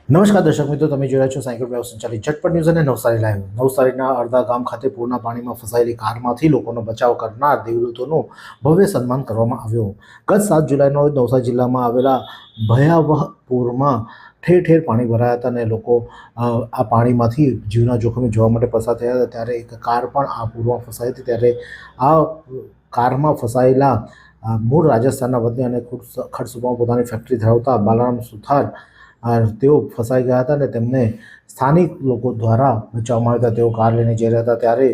નમસ્કાર દર્શક મિત્રો, તમે જોઈ રહ્યા છો સાયકલ વ્યવ સંચાલિત ઝટપટ ન્યૂઝ અને નવસારી લાઈવ. નવસારીના અડધા ગામ ખાતે પૂરના પાણીમાં ફસાયેલી કારમાંથી લોકોનો બચાવ કરનાર દેવદૂતોનું ભવ્ય સન્માન કરવામાં આવ્યું. ગત 7 જુલાઈના રોજ નવસારી જિલ્લામાં આવેલા ભયાવહ પૂરમાં ઠેર ઠેર પાણી ભરાયા હતા અને લોકો આ પાણીમાંથી જીવના જોખમે જોવા માટે પસાર થયા હતા. ત્યારે એક કાર પણ આ પૂરમાં ફસાઈ હતી. ત્યારે આ કારમાં ફસાયેલા મૂળ રાજસ્થાનના વતની અને ખડસુમાં પોતાની ફેક્ટરી ધરાવતા બાલારામ સુથાર તેઓ ફસાઈ ગયા હતા અને તેમને સ્થાનિક લોકો દ્વારા બચાવવામાં આવ્યા હતા. તેઓ કાર લઈને જઈ રહ્યા હતા ત્યારે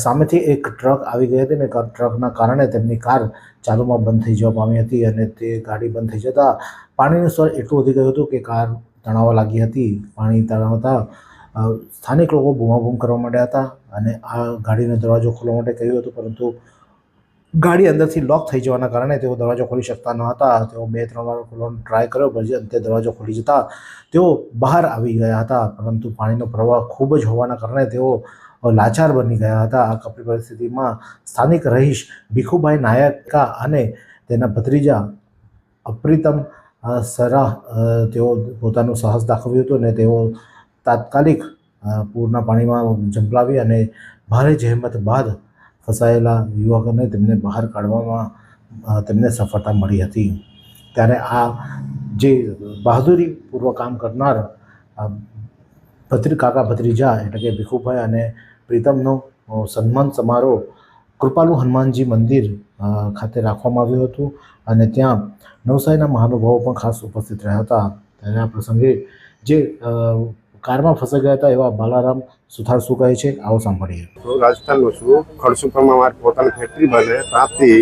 સામેથી એક ટ્રક આવી ગઈ હતી અને ટ્રકના કારણે તેમની કાર ચાલુમાં બંધ થઈ જવા પામી હતી અને તે ગાડી બંધ થઈ જતાં પાણીનું સ્તર એટલું વધી ગયું હતું કે કાર તણાવવા લાગી હતી. પાણી તણાવતા સ્થાનિક લોકો બૂમાબૂમ કરવા માંડ્યા હતા અને આ ગાડીનો દરવાજો ખોલવા માટે કહ્યું હતું, પરંતુ ગાડી અંદરથી લોક થઈ જવાના કારણે તેઓ દરવાજો ખોલી શકતા ન હતા. તેઓ 2-3 વાર ખોલવાનો ટ્રાય કર્યો, પછી અંતે દરવાજો ખોલી જતાં તેઓ બહાર આવી ગયા હતા, પરંતુ પાણીનો પ્રવાહ ખૂબ જ હોવાના કારણે તેઓ લાચાર બની ગયા હતા. આ કપરી પરિસ્થિતિમાં સ્થાનિક રહીશ ભીખુભાઈ નાયકા અને તેના ભત્રીજા અપ્રિતમ સરાહ તેઓ પોતાનું સાહસ દાખવ્યું હતું અને તેઓ તાત્કાલિક પૂરના પાણીમાં ઝંપલાવી અને ભારે જહેમત બાદ ફસાયેલા યુવકોને તેમને બહાર કાઢવામાં તેમને સફળતા મળી હતી. ત્યારે આ જે બહાદુરીપૂર્વક કામ કરનાર કાકા ભત્રીજા એટલે કે ભીખુભાઈ અને પ્રીતમનો સન્માન સમારોહ કૃપાલુ હનુમાનજી મંદિર ખાતે રાખવામાં આવ્યું હતું અને ત્યાં નવસારીના મહાનુભાવો પણ ખાસ ઉપસ્થિત રહ્યા હતા. ત્યારે આ પ્રસંગે જે કારમાં ફસાઈ ગયા હતા એવા બાલારામ સુથાર શું કહે છે, આવો સાંભળીએ. હું રાજસ્થાનનો છું. ખડસુપરમાં મારી પોતાની ફેક્ટરી બને. ત્યાંથી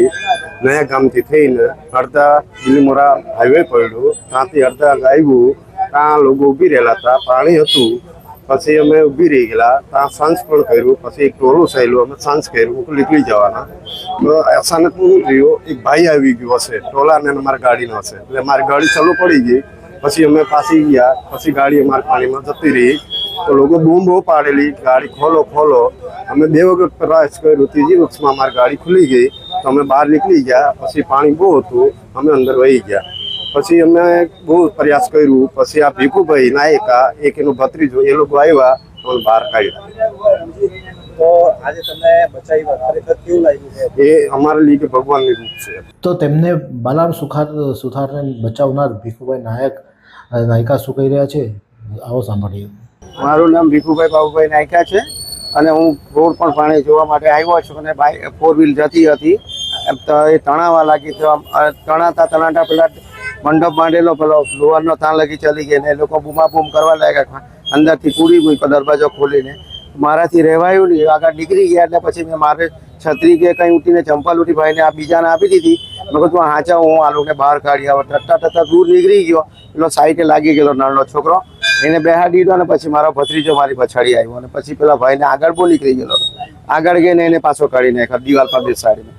નયા ગામથી થઈને અડધા બિલીમોરા હાઈવે પડ્યું. ત્યાંથી અડધા આવ્યું. ત્યાં લોકો ઊભી રહેલા હતા, પાણી હતું. પછી અમે ઊભી રહી ગયેલા. ત્યાં સાંજ પણ કર્યું. પછી એક ટોલું ચાલ્યું, અમે સાંજ કર્યું, નીકળી જવાના. અચાનક શું થયું, એક ભાઈ આવી ગયો હશે ટોલાને મારી ગાડીનો હશે, એટલે મારી ગાડી ચાલુ પડી ગઈ. પછી અમે પાછી ગયા. પછી ગાડી અમારી પાણીમાં જતી રહી. તો લોકો બૂમ બહુ પાડેલી, ગાડી ખોલો ખોલો. અમે 2 વખત પ્રયાસ કર્યો. ત્રીજી વખતમાં અમારી ગાડી ખુલી ગઈ તો અમે બહાર નીકળી ગયા. પછી પાણી બહુ હતું, અમે અંદર વહી ગયા. પછી અમે બહુ પ્રયાસ કર્યું. પછી આ ભીખુભાઈ નાયકા, એક એનો ભત્રીજો, એ લોકો આવ્યા અને બહાર કાઢ્યા. તો આજે તમને બચાવી ખરેખર કેવું લાગ્યું? એ અમારા લીધે ભગવાનની રૂપ છે. તો તેમને બાલારામ સુથારને બચાવનાર ભીખુભાઈ નાયકા શું કહી રહ્યા છે, આવો સાંભળીએ. મારું નામ ભીખુભાઈ બાબુભાઈ નાયકા છે અને હું રોડ પણ પાણી જોવા માટે આવ્યો છું અને 4 વ્હીલ જતી હતી તો એ તણાવા લાગી. તો તણાતા પેલા મંડપ માંડેલો પેલો લોહારનો તાણ લગી ચલી ગઈ ને એ લોકો બૂમાબૂમ કરવા લાગ્યા. અંદરથી કૂદી ગઈ દરવાજો ખોલીને. મારાથી રહેવાયું નહીં. આગળ નીકળી ગયા એટલે પછી મેં મારે છત્રી કે કંઈ ઉઠીને ચંપલ ઉઠી ભાઈને આ બીજાને આપી દીધી. મેં કીધું હાચા હું આ લોકોને બહાર કાઢી આવો. ટટ્ટા દૂર નીકળી ગયો. પેલો સાઈડે લાગી ગયેલો નાનો છોકરો, એને બેહાડી દીધો અને પછી મારો ભત્રીજો મારી પછાડી આવ્યો અને પછી પેલા ભાઈને આગળ બહુ નીકળી ગયેલો. આગળ ગઈને એને પાછો કાઢી નાખ્યો દિવાલ પર બેસાડીને.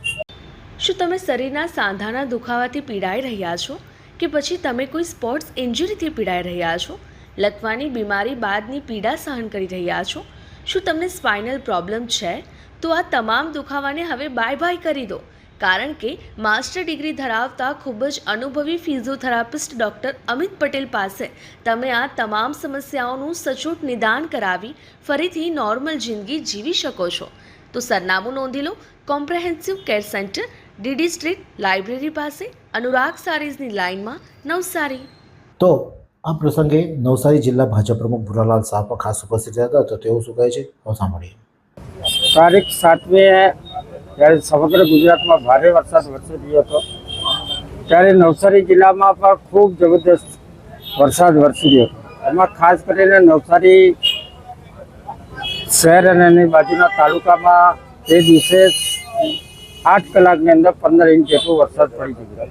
શું તમે શરીરના સાંધાના દુખાવાથી પીડાઈ રહ્યા છો કે પછી તમે કોઈ સ્પોર્ટ્સ ઇન્જરીથી પીડાઈ રહ્યા છો? લકવાની બીમારી બાદની પીડા સહન કરી રહ્યા છો? શું તમને સ્પાઇનલ પ્રોબ્લેમ છે? તો આ તમામ દુખાવાને હવે બાય કરી દો, કારણ કે માસ્ટર ડિગ્રી ધરાવતા ખૂબ જ અનુભવી ફિઝિયોથેરાપિસ્ટ ડૉક્ટર અમિત પટેલ પાસે તમે આ તમામ સમસ્યાઓનું સચોટ નિદાન કરાવી ફરીથી નોર્મલ જિંદગી જીવી શકો છો. તો સરનામું નોંધી લો. Comprehensive care centre, DD street, library પાસે, અનુરાગ સારીઝની લાઇનમાં, નવસારી. તો આ પ્રસંગે નવસારી જિલ્લા ભાજપ પ્રમુખ ભુરાલાલ શાહ પણ ખાસ ઉપસ્થિત રહ્યા હતા. તો તેઓ શું કહે છે, આવો સાંભળીએ. તારીખ 7મે જ્યારે સમગ્ર ગુજરાતમાં ભારે વરસાદ વરસી રહ્યો હતો ત્યારે નવસારી જિલ્લામાં પણ ખૂબ જબરદસ્ત વરસાદ વરસી રહ્યો હતો. એમાં ખાસ કરીને નવસારી શહેર અને એની બાજુના તાલુકામાં તે દિવસે 8 કલાકની અંદર 15 ઇંચ જેટલો વરસાદ પડી ગયો.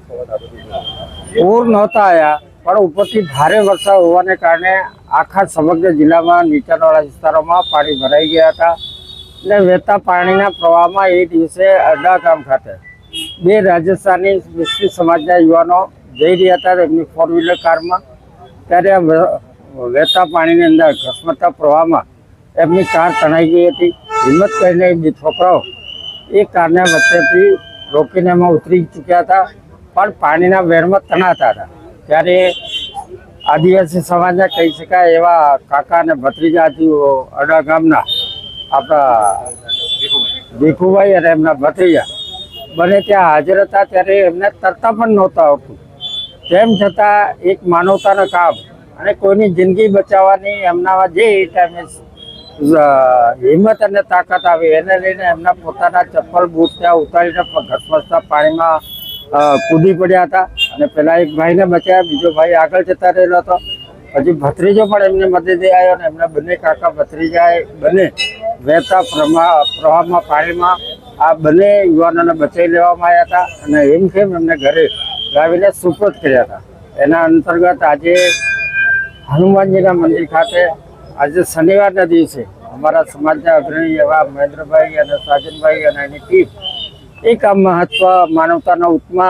પૂર નહોતા આવ્યા પણ ઉપરથી ભારે વરસાદ હોવાને કારણે આખા સમગ્ર જિલ્લામાં નીચાણવાળા વિસ્તારોમાં પાણી ભરાઈ ગયા હતા. એટલે વહેતા પાણીના પ્રવાહમાં એ દિવસે અડધા ગામ ખાતે 2 રાજસ્થાની મિસ્ત્રી સમાજના યુવાનો જઈ રહ્યા હતા એમની 4 વ્હીલર કારમાં. ત્યારે વહેતા પાણીની અંદર ઘસમટતા પ્રવાહમાં એમની કાર તણાઈ ગઈ હતી. હિંમત કરીને 2 છોકરાઓ એ કારને વચ્ચેથી રોકીને એમાં ઉતરી ચૂક્યા હતા પણ પાણીના વેરમાં તણાતા હતા. ત્યારે આદિવાસી સમાજના કહી શકાય એવા કાકા અને ભત્રીજાઓ અડા ગામના આપણા ભીખુભાઈ અને એમના ભત્રીજા બને ત્યાં હાજર હતા ત્યારે એમને તરતા પણ નહોતા આવતું. તેમ છતાં એક માનવતાનું કામ અને કોઈની જિંદગી બચાવવાની એમનામાં જે એ ટાઈમે હિંમત અને તાકાત આવી એને લઈને એમના પોતાના ચપ્પલ બૂટ ત્યાં ઉતારીને ઘસમસતા પાણીમાં કૂદી પડ્યા હતા અને પેલા એક ભાઈને બચાવ્યા, બીજો ભાઈ આગળ જતા રહેલો હતો. પછી ભત્રીજો પણ એમને મદદે આવ્યો અને એમના બંને કાકા ભત્રીજાએ બંને વહેતા પ્રવાહમાં પાણીમાં આ બંને યુવાનોને બચાવી લેવામાં આવ્યા હતા અને હેમખેમ એમને ઘરે લાવીને સુપરત કર્યા હતા. એના અંતર્ગત આજે હનુમાનજીના મંદિર ખાતે આજે શનિવારના દિવસે અમારા સમાજના અગ્રણી એવા મહેન્દ્રભાઈ અને સાજનભાઈ અને એની ટીમ એક આ મહત્વ માનવતાના ઉત્તમ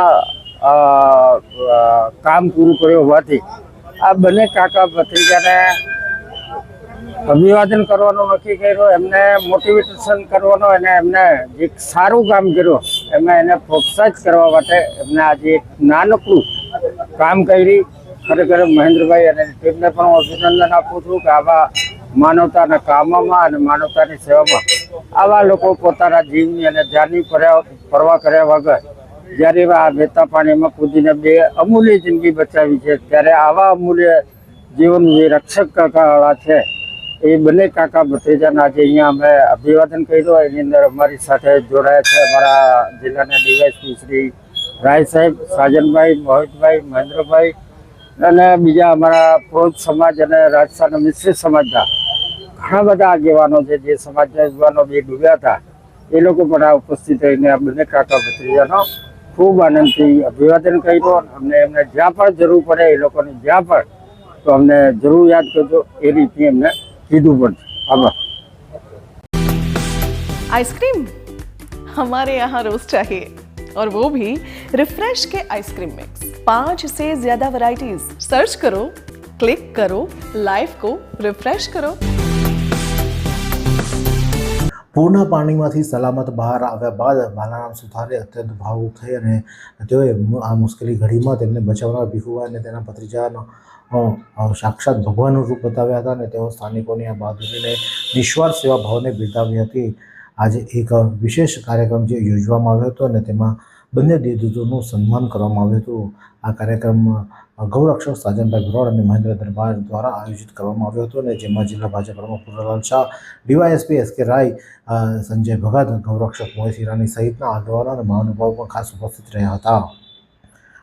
કામ પૂરું કર્યું હોવાથી આ બંને કાકા ભત્રીજાને અભિવાદન કરવાનું નક્કી કર્યું, એમને મોટિવેશન કરવાનું અને એમને જે સારું કામ કર્યું એમાં એને પ્રોત્સાહિત કરવા માટે એમને આજે એક નાનકડું કામ કરી. ખરેખર મહેન્દ્રભાઈ અને ટીમને પણ હું અભિનંદન આપું છું કે આવા માનવતાના કામમાં અને માનવતાની સેવામાં આવા લોકો પોતાના જીવની અને જાનની પરવા કર્યા વગર જ્યારે આ વહેતા પાણીમાં કૂદીને બે અમૂલ્ય જિંદગી બચાવી છે ત્યારે આવા અમૂલ્ય જીવન જે રક્ષક કાકાવાળા છે એ બંને કાકા ભત્રીજાના આજે અહીંયા અમે અભિવાદન કર્યું. એની અંદર અમારી સાથે જોડાયા છે અમારા જિલ્લાના ડીવાયએસપી શ્રી રાય સાહેબ, સાજનભાઈ, મોહિતભાઈ, મહેન્દ્રભાઈ અને બીજા અમારા પ્રોજ સમાજ અને રાજસ્થાનના મિશ્રિત સમાજના ઘણા બધા આગેવાનો છે જે સમાજના યુવાનો બે ડૂબ્યા હતા એ લોકો પણ આ ઉપસ્થિત રહીને આ બંને કાકા ભત્રીજાનો ખૂબ આનંદથી અભિવાદન કર્યું. અમને એમને જ્યાં પણ જરૂર પડે એ લોકોને જ્યાં પણ તો અમને જરૂર યાદ કરજો એ રીતે એમને કીધું પણ છે. આભાર. आइसक्रीम हमारे यहाँ रोज चाहिए और वो भी रिफ्रेश के आइसक्रीम मिक्स 5 से ज्यादा वैरायटीज सर्च करो, क्लिक करो, लाइफ को रिफ्रेश करो. પૂરના પાણીમાંથી સલામત બહાર આવ્યા બાદ બાલારામ સુથારે અત્યંત ભાવુક થઈ અને તેઓએ આ મુશ્કેલી ઘડીમાં તેમને બચાવનાર ભીખુભાઈ અને તેના ભત્રીજાનો સાક્ષાત ભગવાનનું રૂપ બતાવ્યા હતા અને તેઓ સ્થાનિકોની આ બહાદુરીને નિસ્વાર્થ સેવા ભાવને બિરદાવી હતી. આજે એક વિશેષ કાર્યક્રમ જે યોજવામાં આવ્યો હતો અને તેમાં બંને દેવદૂતોનું સન્માન કરવામાં આવ્યું હતું. આ કાર્યક્રમ ગૌરક્ષક સાજનભાઈ ભરોડ અને મહેન્દ્ર દરબાર દ્વારા આયોજિત કરવામાં આવ્યો હતો અને જેમાં જિલ્લા ભાજપ પ્રમુખ પૂર્ણલાલ શાહ, ડીવાયએસપી એસ.કે. રાય, સંજય ભગત, ગૌરક્ષક મોહિત હિરાની સહિતના આગેવાનો અને મહાનુભાવો પણ ખાસ ઉપસ્થિત રહ્યા હતા.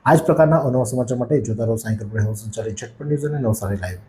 આ જ પ્રકારના અનવા સમાચાર માટે જોતા રહો સાયકલ પર સંચાલિત ઝટપટ ન્યૂઝ અને નવસારી લાઈવ.